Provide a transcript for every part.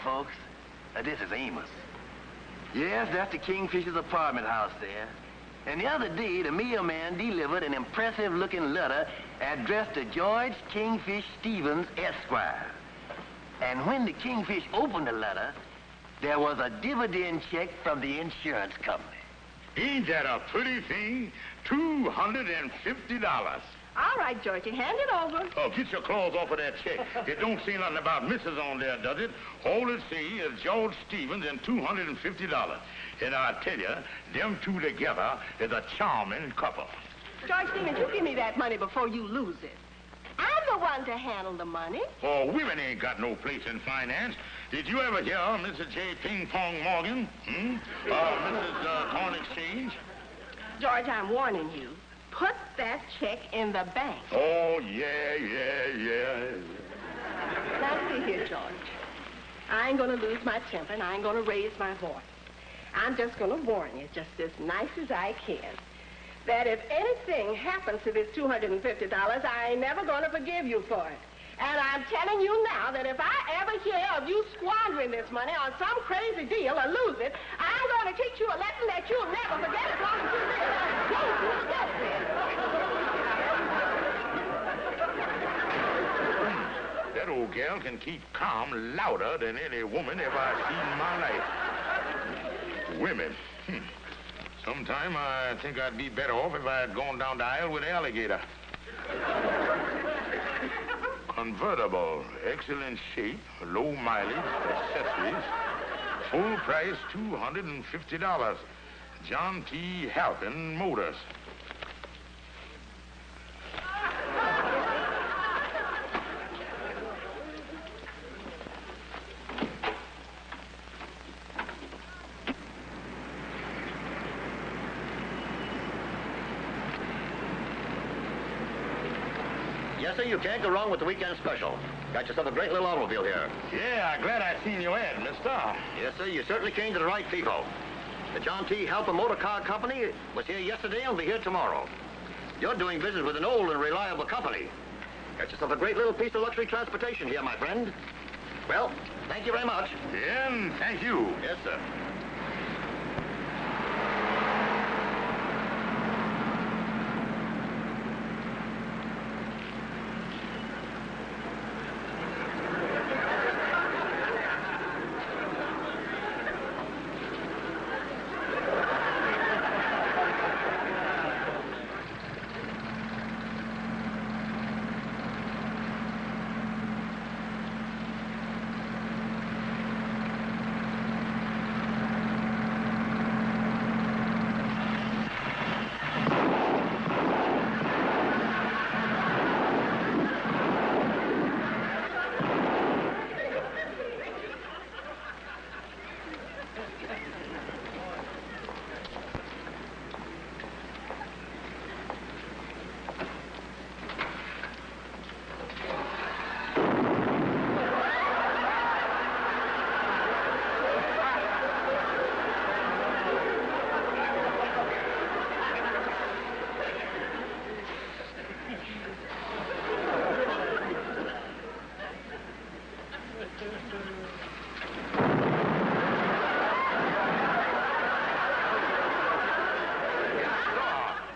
folks. This is Amos. Yes, that's the Kingfisher's apartment house there. And the other day, the mailman delivered an impressive-looking letter addressed to George Kingfish Stevens, Esquire. And when the Kingfish opened the letter, there was a dividend check from the insurance company. Ain't that a pretty thing? $250. All right, Georgie, hand it over. Oh, get your claws off of that check. It don't say nothing about Mrs. on there, does it? All it says is George Stevens and $250. And I tell you, them two together is a charming couple. George Stevens, you give me that money before you lose it. I'm the one to handle the money. Oh, women ain't got no place in finance. Did you ever hear Mrs. J. Ping Pong Morgan? Mrs. Corn Exchange? George, I'm warning you. Put that check in the bank. Oh, yeah. Now, see here, George. I ain't gonna lose my temper, and I ain't gonna raise my voice. I'm just gonna warn you, just as nice as I can, that if anything happens to this $250, I ain't never gonna forgive you for it. And I'm telling you now that if I ever hear of you squandering this money on some crazy deal or lose it, I'm gonna teach you a lesson that you'll never forget as long as you live. That old gal can keep calm louder than any woman ever I've seen in my life. Women. Sometime I think I'd be better off if I had gone down the aisle with the alligator. Convertible, excellent shape, low mileage, accessories, full price $250. John T. Halpin Motors. Yes, sir, you can't go wrong with the weekend special. Got yourself a great little automobile here. Yeah, glad I seen your ad, mister. Yes, sir, you certainly came to the right people. The John T. Halpin Motor Car Company was here yesterday and will be here tomorrow. You're doing business with an old and reliable company. Got yourself a great little piece of luxury transportation here, my friend. Well, thank you very much. And thank you. Yes, sir.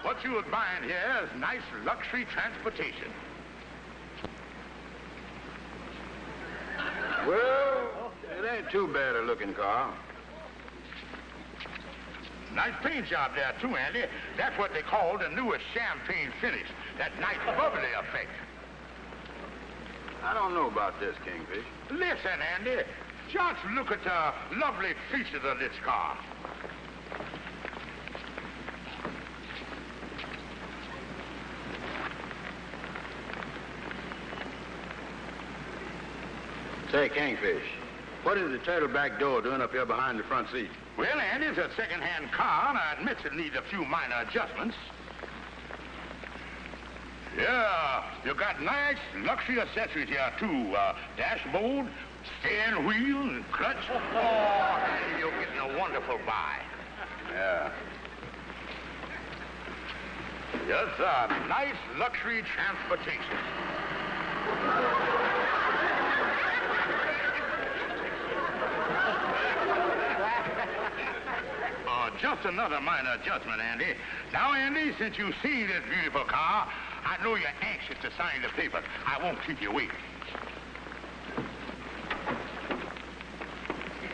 What you would find here is nice luxury transportation. Well, it ain't too bad a looking car. Nice paint job there, too, Andy. That's what they call the newest champagne finish. That nice bubbly effect. I don't know about this, Kingfish. Listen, Andy. Just look at the lovely features of this car. Say, Kingfish, what is the turtleback door doing up here behind the front seat? Well, Andy, it's a second-hand car, and I admit it needs a few minor adjustments. Yeah, you got nice luxury accessories here, too. Dashboard, steering wheel, and clutch. Oh, Andy, you're getting a wonderful buy. Yeah. Yes, nice luxury transportation. just another minor adjustment, Andy. Now, Andy, since you see this beautiful car, I know you're anxious to sign the papers. I won't keep you waiting.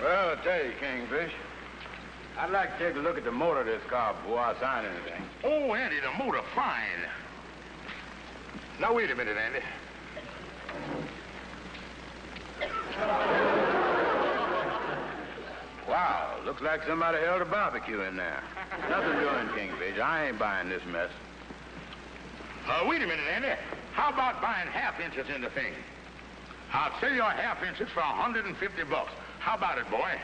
Well, I tell you, Kingfish, I'd like to take a look at the motor of this car before I sign anything. Oh, Andy, the motor, fine. Now, wait a minute, Andy. Wow, looks like somebody held a barbecue in there. Nothing doing, Kingfish. I ain't buying this mess. Wait a minute, Andy. How about buying half inches in the thing? I'll sell you a half inches for $150. How about it, boy?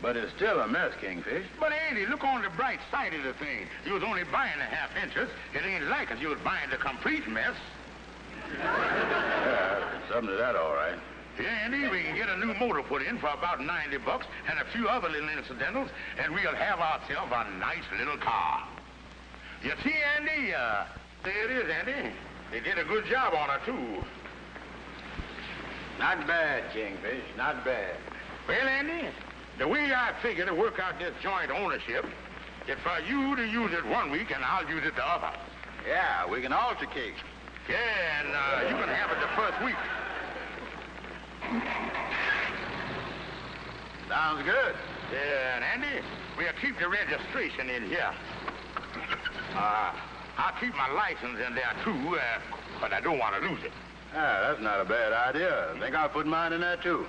But it's still a mess, Kingfish. But, Andy, look on the bright side of the thing. You was only buying the half inches. It ain't like as you was buying the complete mess. Yeah, something to that, all right. Yeah, Andy, we can get a new motor put in for about $90 and a few other little incidentals, and we'll have ourselves a nice little car. You see, Andy, there it is, Andy. They did a good job on her, too. Not bad, Kingfish, not bad. Well, Andy, the way I figure to work out this joint ownership is for you to use it one week and I'll use it the other. Yeah, we can alternate. Yeah, and you can have it the first week. Sounds good. Yeah, and Andy, we'll keep the registration in here. I'll keep my license in there, too, but I don't want to lose it. Ah, that's not a bad idea. I think I'll put mine in there, too.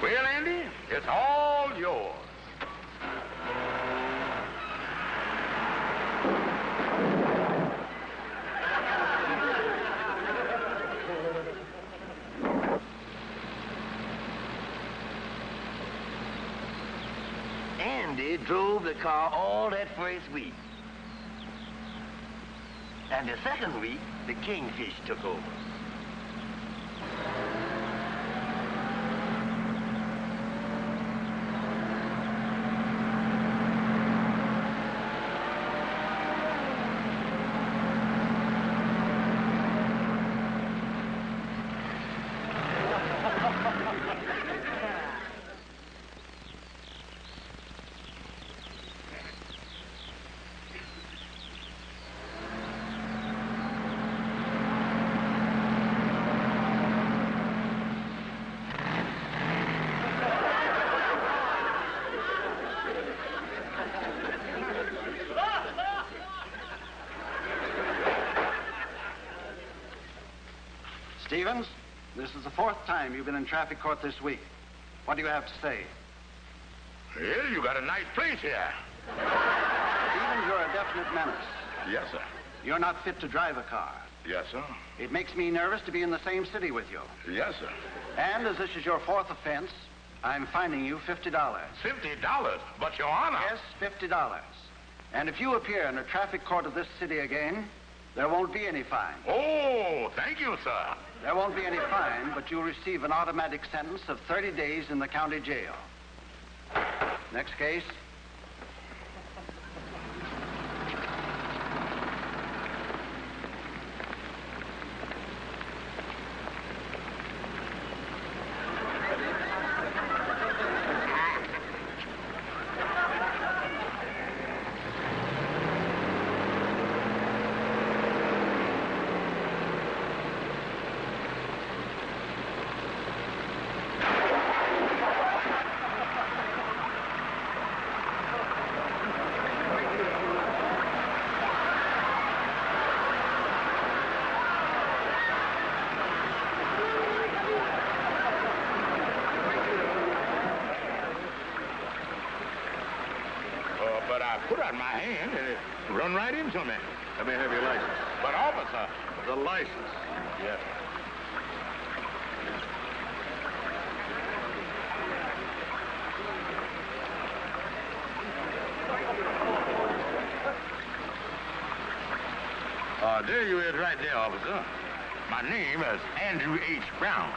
Well, Andy, it's all yours. Andy drove the car all that first week. And the second week, the Kingfish took over. Stevens, this is the fourth time you've been in traffic court this week. What do you have to say? Well, you got a nice place here. Stevens, you're a definite menace. Yes, sir. You're not fit to drive a car. Yes, sir. It makes me nervous to be in the same city with you. Yes, sir. And as this is your fourth offense, I'm fining you $50. $50? But, Your Honor... Yes, $50. And if you appear in a traffic court of this city again, there won't be any fine. Oh, thank you, sir. There won't be any fine, but you'll receive an automatic sentence of 30 days in the county jail. Next case. But I put out my hand and it run right into me. Let me have your license. But, officer... The license. Yes. There you is right there, officer. My name is Andrew H. Brown.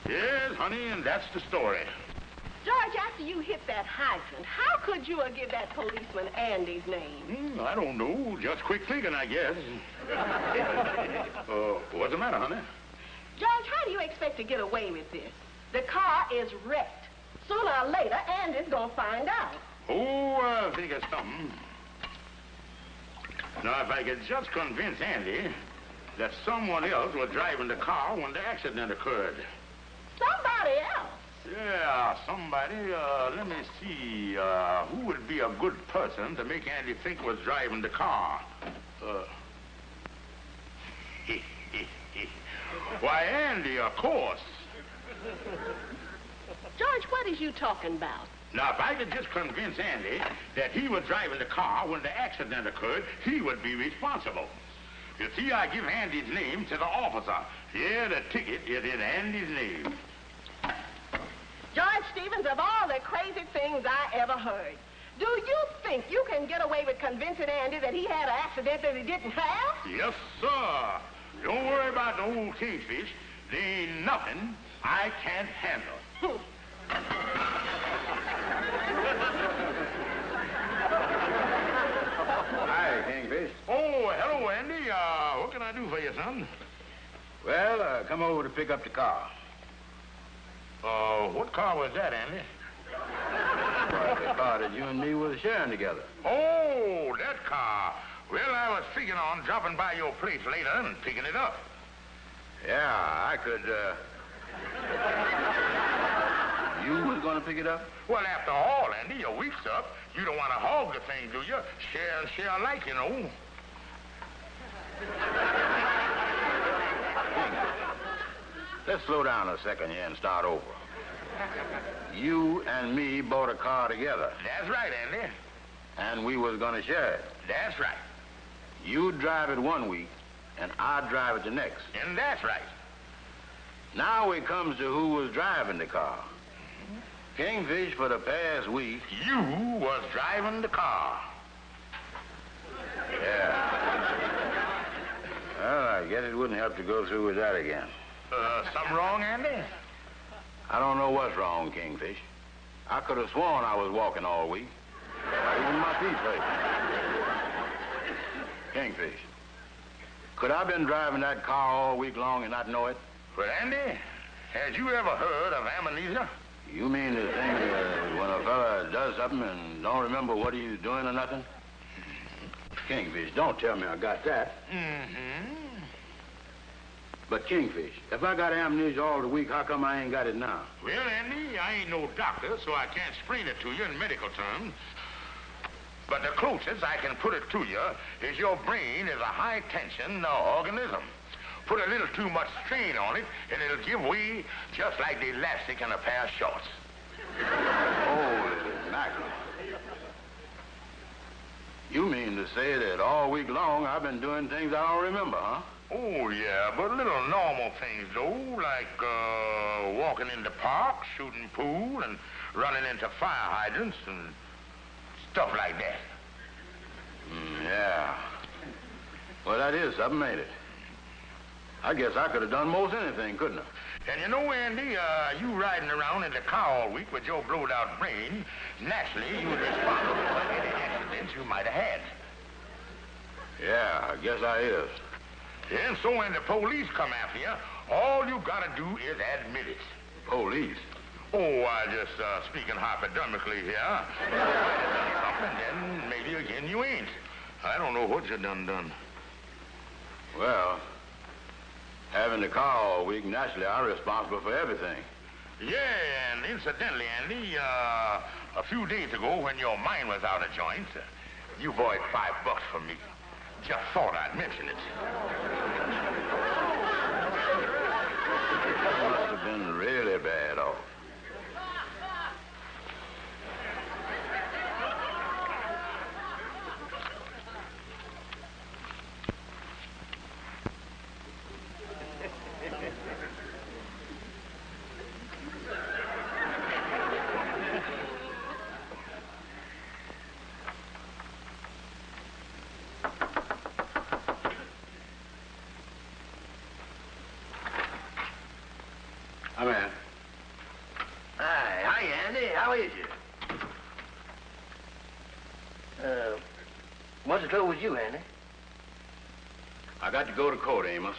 Yes, honey, and that's the story. George, I after you hit that hydrant, how could you give that policeman Andy's name? I don't know. Just quick thinking, I guess. What's the matter, honey? George, how do you expect to get away with this? The car is wrecked. Sooner or later, Andy's gonna find out. Oh, I think of something. Now, if I could just convince Andy that someone else was driving the car when the accident occurred. Somebody else? Yeah, somebody. Let me see. Who would be a good person to make Andy think was driving the car? Why, Andy, of course. George, what is you talking about? Now, if I could just convince Andy that he was driving the car when the accident occurred, he would be responsible. You see, I give Andy's name to the officer. Yeah, the ticket is in Andy's name. George Stevens, of all the crazy things I ever heard, do you think you can get away with convincing Andy that he had an accident that he didn't have? Yes, sir. Don't worry about the old kingfish. There ain't nothing I can't handle. Hi, Kingfish. Oh, hello, Andy. What can I do for you, son? Well, come over to pick up the car. What car was that, Andy? Well, the car that you and me were sharing together. Oh, that car. Well, I was figuring on dropping by your place later and picking it up. Yeah, I could, You was gonna pick it up? Well, after all, Andy, your week's up. You don't want to hog the thing, do you? Share and share alike, you know. Let's slow down a second here and start over. You and me bought a car together. That's right, Andy. And we was gonna share it. That's right. You drive it one week, and I drive it the next. And that's right. Now it comes to who was driving the car. Kingfish, for the past week... You was driving the car. Yeah. Well, I guess it wouldn't help to go through with that again. Something wrong, Andy? I don't know what's wrong, Kingfish. I could have sworn I was walking all week. Even my feet hurt. Kingfish, could I have been driving that car all week long and not know it? Well, Andy, has you ever heard of amnesia? You mean the thing when a fella does something and don't remember what he's doing or nothing? Kingfish, don't tell me I got that. Mm-hmm. But Kingfish, if I got amnesia all the week, how come I ain't got it now? Well, Andy, I ain't no doctor, so I can't explain it to you in medical terms. But the closest I can put it to you is your brain is a high-tension organism. Put a little too much strain on it, and it'll give way just like the elastic in a pair of shorts. Holy mackerel. You mean to say that all week long I've been doing things I don't remember, huh? Oh, yeah, but little normal things, though, like walking in the park, shooting pool, and running into fire hydrants and stuff like that. Yeah. Well, that is something, ain't it? I guess I could have done most anything, couldn't I? And you know, Andy, you riding around in the car all week with your blowed-out brain, naturally, you was responsible for any accidents you might have had. Yeah, I guess I is. And so when the police come after you, all you gotta do is admit it. Police? Oh, I just speaking hypodermically here. You might have done something, then maybe again you ain't. I don't know what you done. Well, having the car all week, naturally, I'm responsible for everything. Yeah, and incidentally, Andy, a few days ago when your mind was out of joint, you borrowed $5 from me. Just thought I'd mention it. That must have been really bad off. Come in. How is you? What's the trouble with you, Andy? I got to go to court, Amos.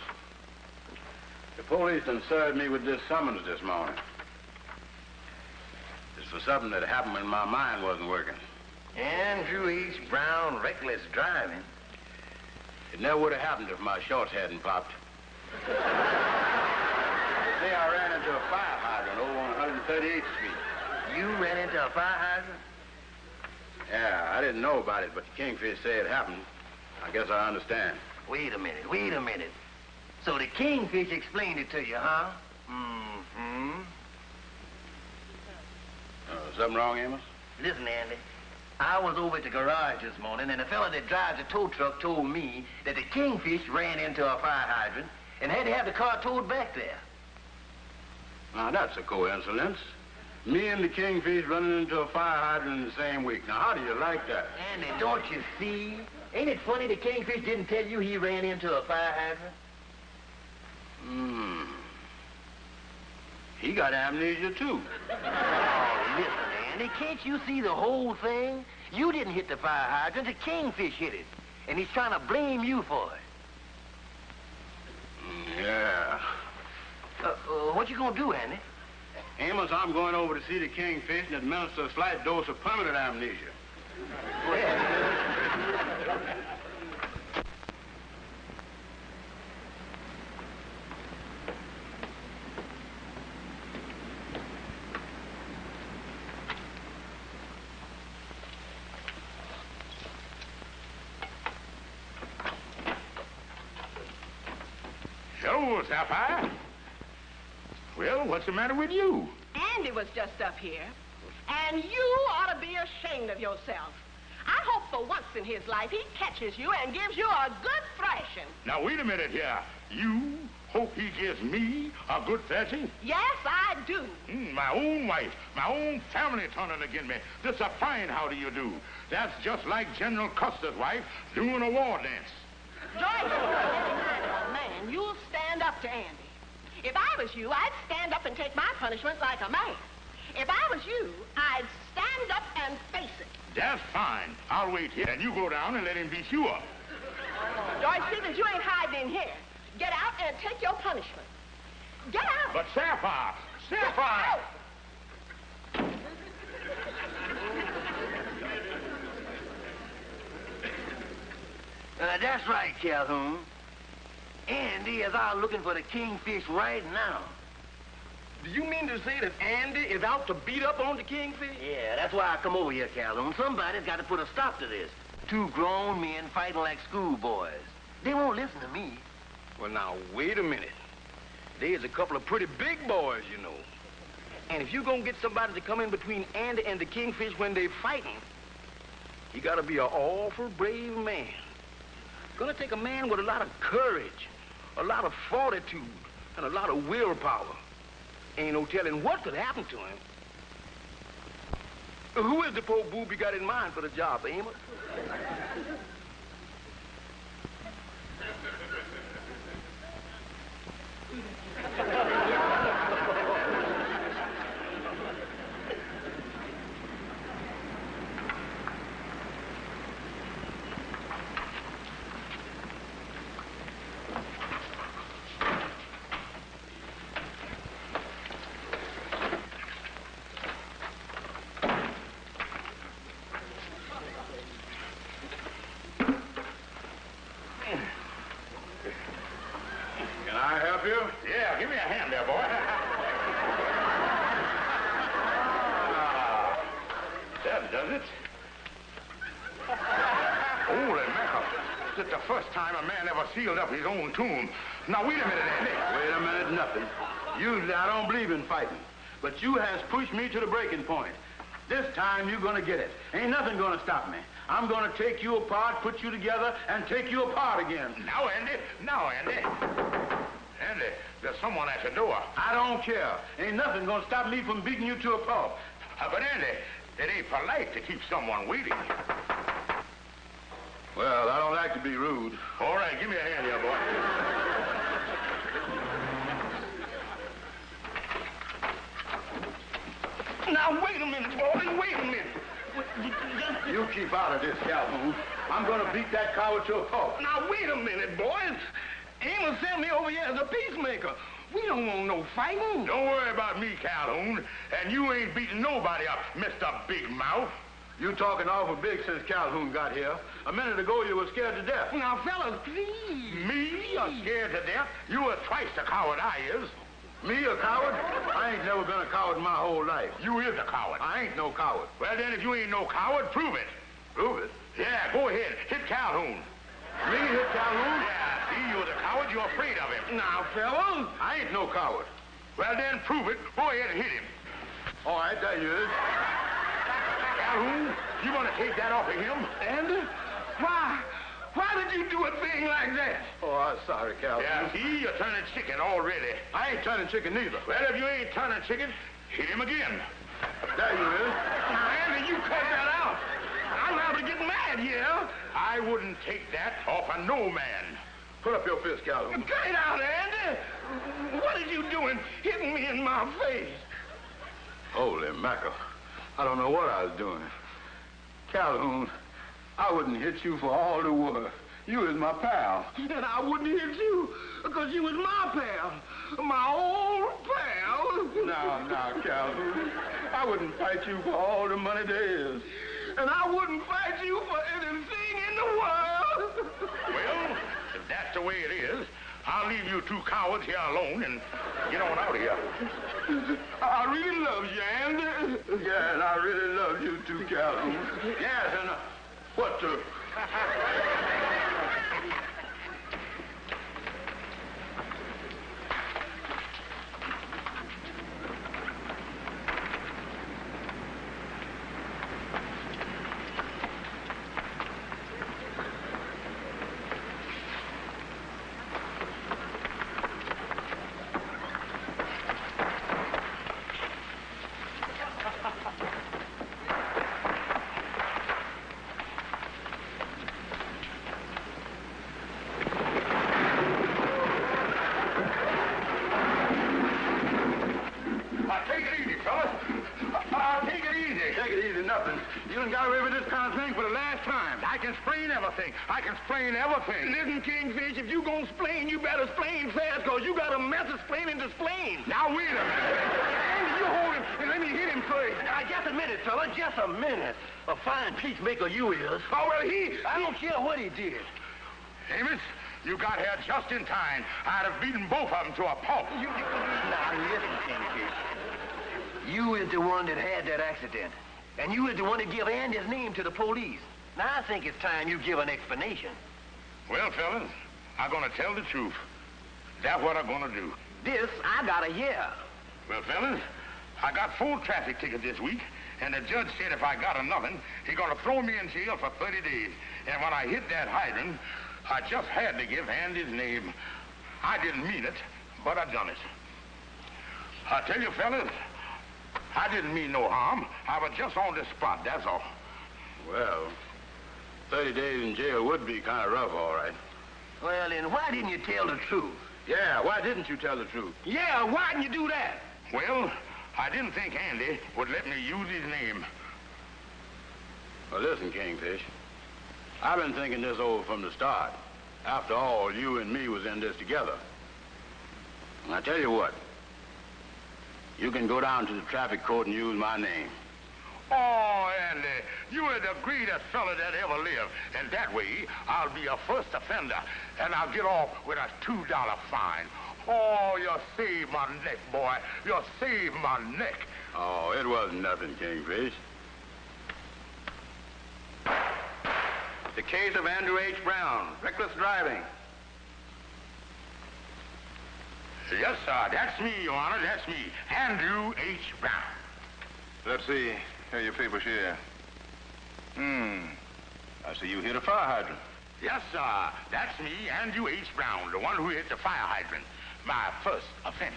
The police done served me with this summons this morning. It's for something that happened when my mind wasn't working. Andrew H. Brown, reckless driving. It never would have happened if my shorts hadn't popped. Say I ran into a fire hydrant over on 138th Street. You ran into a fire hydrant? Yeah, I didn't know about it, but the Kingfish said it happened. I guess I understand. Wait a minute. So the Kingfish explained it to you, huh? Mm-hmm. Something wrong, Amos? Listen, Andy. I was over at the garage this morning, and the fella that drives the tow truck told me that the Kingfish ran into a fire hydrant and had to have the car towed back there. Now, that's a coincidence. Me and the Kingfish running into a fire hydrant in the same week. Now, how do you like that? Andy, don't you see? Ain't it funny the Kingfish didn't tell you he ran into a fire hydrant? He got amnesia, too. Oh, listen, Andy, can't you see the whole thing? You didn't hit the fire hydrant, the Kingfish hit it. And he's trying to blame you for it. Yeah. What you gonna do, Andy? Amos, I'm going over to see the Kingfish and administer a slight dose of permanent amnesia. Hello, Sapphire. Well, what's the matter with you? Andy was just up here, and you ought to be ashamed of yourself. I hope for once in his life he catches you and gives you a good thrashing. Now, wait a minute here. You hope he gives me a good thrashing? Yes, I do. My own wife, my own family turning against me. This a fine how do you do. That's just like General Custer's wife doing a war dance. Joyce, if you're any kind of a man, you'll stand up to Andy. If I was you, I'd stand up and take my punishment like a man. If I was you, I'd stand up and face it. That's fine. I'll wait here, and you go down and let him beat you up. Joyce, see that you ain't hiding in here. Get out and take your punishment. Get out. But Sapphire! Get out. That's right, Calhoun. Andy is out looking for the Kingfish right now. Do you mean to say that Andy is out to beat up on the Kingfish? Yeah, that's why I come over here, Calhoun. Somebody's got to put a stop to this. Two grown men fighting like schoolboys. They won't listen to me. Well, now, wait a minute. There's a couple of pretty big boys, you know. And if you're going to get somebody to come in between Andy and the Kingfish when they're fighting, you got to be an awful brave man. Gonna take a man with a lot of courage, a lot of fortitude, and a lot of willpower. Ain't no telling what could happen to him. Who is the poor boob you got in mind for the job, Amos? Yeah, give me a hand there, boy. That does it. Holy mackerel. This is the first time a man ever sealed up his own tomb. Now, wait a minute, Andy. Wait a minute, nothing. Usually I don't believe in fighting, but you has pushed me to the breaking point. This time you're gonna get it. Ain't nothing gonna stop me. I'm gonna take you apart, put you together, and take you apart again. Now, Andy. Andy, there's someone at the door. I don't care. Ain't nothing gonna stop me from beating you to a pulp. But, Andy, it ain't polite to keep someone waiting. Well, I don't like to be rude. All right, give me a hand here, boy. Now, wait a minute, boy. You keep out of this, Calhoun. I'm going to beat that coward to a pulp. Now, wait a minute, boys. Amos sent me over here as a peacemaker. We don't want no fighting. Don't worry about me, Calhoun. And you ain't beating nobody up, Mr. Big Mouth. You talking awful big since Calhoun got here. A minute ago, you were scared to death. Now, fellas, please. Me? You're scared to death? You were twice the coward I is. Me, a coward? I ain't never been a coward my whole life. You is a coward. I ain't no coward. Well, then, if you ain't no coward, prove it. Prove it? Yeah, go ahead. Hit Calhoun. Me hit Calhoun? Yeah, see, you're the coward. You're afraid of him. Now, fellas. I ain't no coward. Well, then, prove it. Go ahead and hit him. All right, there you is. Calhoun, you want to take that off of him? And why? Why did you do a thing like that? Oh, I'm sorry, Calhoun. Yeah, see, you're turning chicken already. I ain't turning chicken neither. Well, if you ain't turning chicken, hit him again. There you is. Now, Andy, you cut that out. I'm liable to get mad here. I wouldn't take that off of no man. Put up your fist, Calhoun. Cut it out, Andy. What are you doing hitting me in my face? Holy mackerel. I don't know what I was doing. Calhoun, I wouldn't hit you for all the world. You is my pal. And I wouldn't hit you because you was my pal. My old pal. Now, Calhoun, I wouldn't fight you for all the money there is. And I wouldn't fight you for anything in the world. Well, if that's the way it is, I'll leave you two cowards here alone and get on out of here. I really love you, Andy. Yeah, and I really love you too, Calhoun. Yes, and what the... You done got away with this kind of thing for the last time. I can sprain everything. I can sprain everything. Listen, Kingfish, if you gonna splain, you better splain fast, because you got a method splaining to splain. Now, wait a minute. Andy, you hold him and let me hit him first. Now, just a minute, fella, just a minute. A fine peacemaker you is. Oh, well, I don't care what he did. Amos, you got here just in time. I'd have beaten both of them to a pulp. Now, listen, Kingfish. You is the one that had that accident. And you is the one that give Andy's name to the police. Now, I think it's time you give an explanation. Well, fellas, I'm going to tell the truth. That's what I'm going to do. This, I got a year. Well, fellas, I got 4 traffic tickets this week, and the judge said if I got another, he's going to throw me in jail for 30 days. And when I hit that hydrant, I just had to give Andy's name. I didn't mean it, but I done it. I tell you, fellas, I didn't mean no harm. I was just on the spot, that's all. Well, 30 days in jail would be kind of rough, all right. Well, then why didn't you tell the truth? Yeah, why didn't you tell the truth? Yeah, why didn't you do that? Well, I didn't think Andy would let me use his name. Well, listen, Kingfish. I've been thinking this over from the start. After all, you and me was in this together. And I tell you what. You can go down to the traffic court and use my name. Oh, Andy, you are the greatest fella that ever lived. And that way, I'll be a first offender, and I'll get off with a $2 fine. Oh, you saved my neck, boy. You saved my neck. Oh, it wasn't nothing, Kingfish. The case of Andrew H. Brown, reckless driving. Yes, sir. That's me, Your Honor. That's me, Andrew H. Brown. Let's see. Here are your papers here. I see you hit a fire hydrant. Yes, sir. That's me, Andrew H. Brown, the one who hit the fire hydrant. My first offense.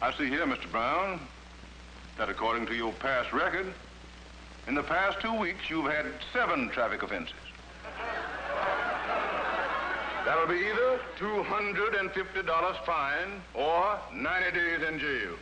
I see here, Mr. Brown, that according to your past record, in the past 2 weeks, you've had 7 traffic offenses. That'll be either $250 fine or 90 days in jail.